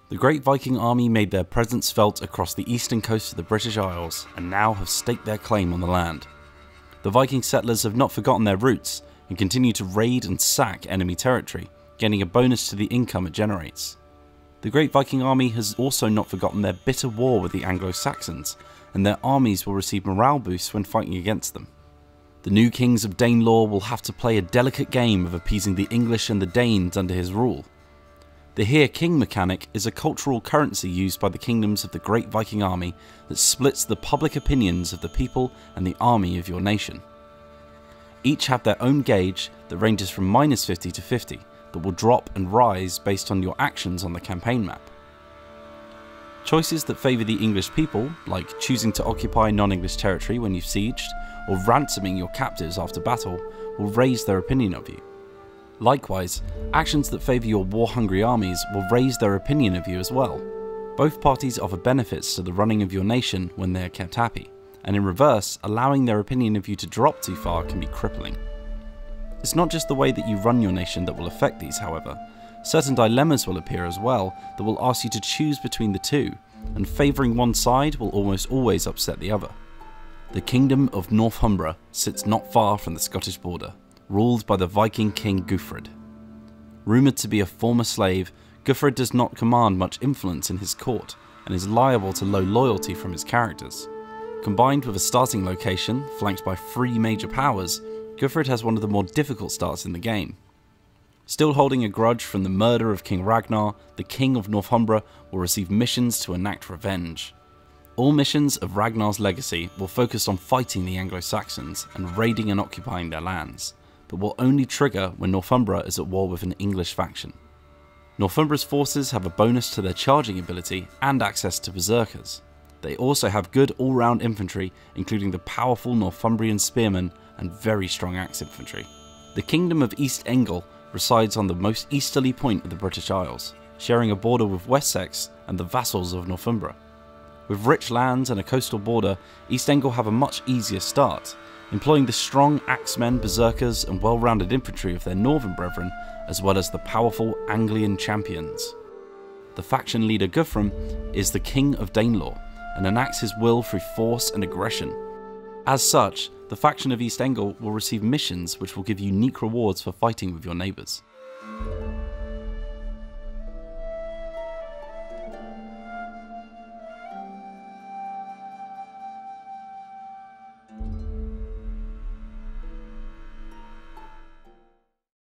The Great Viking Army made their presence felt across the eastern coast of the British Isles and now have staked their claim on the land. The Viking settlers have not forgotten their roots and continue to raid and sack enemy territory, gaining a bonus to the income it generates. The Great Viking Army has also not forgotten their bitter war with the Anglo-Saxons, and their armies will receive morale boosts when fighting against them. The new kings of Danelaw will have to play a delicate game of appeasing the English and the Danes under his rule. The Here King mechanic is a cultural currency used by the kingdoms of the Great Viking Army that splits the public opinions of the people and the army of your nation. Each have their own gauge that ranges from -50 to 50 that will drop and rise based on your actions on the campaign map. Choices that favour the English people, like choosing to occupy non-English territory when you've sieged, or ransoming your captives after battle, will raise their opinion of you. Likewise, actions that favour your war-hungry armies will raise their opinion of you as well. Both parties offer benefits to the running of your nation when they are kept happy, and in reverse, allowing their opinion of you to drop too far can be crippling. It's not just the way that you run your nation that will affect these, however. Certain dilemmas will appear as well that will ask you to choose between the two, and favouring one side will almost always upset the other. The Kingdom of Northumbria sits not far from the Scottish border, ruled by the Viking king Guthred. Rumoured to be a former slave, Guthred does not command much influence in his court and is liable to low loyalty from his characters. Combined with a starting location flanked by 3 major powers, Guthred has one of the more difficult starts in the game. Still holding a grudge from the murder of King Ragnar, the King of Northumbria will receive missions to enact revenge. All missions of Ragnar's legacy will focus on fighting the Anglo-Saxons and raiding and occupying their lands, but will only trigger when Northumbria is at war with an English faction. Northumbria's forces have a bonus to their charging ability and access to berserkers. They also have good all-round infantry, including the powerful Northumbrian spearmen and very strong axe infantry. The Kingdom of East Angles resides on the most easterly point of the British Isles, sharing a border with Wessex and the vassals of Northumbria. With rich lands and a coastal border, East Angles have a much easier start, employing the strong axemen, berserkers and well-rounded infantry of their northern brethren, as well as the powerful Anglian champions. The faction leader Guthrum is the King of Danelaw, and enacts his will through force and aggression. As such, the faction of East Angles will receive missions which will give unique rewards for fighting with your neighbours.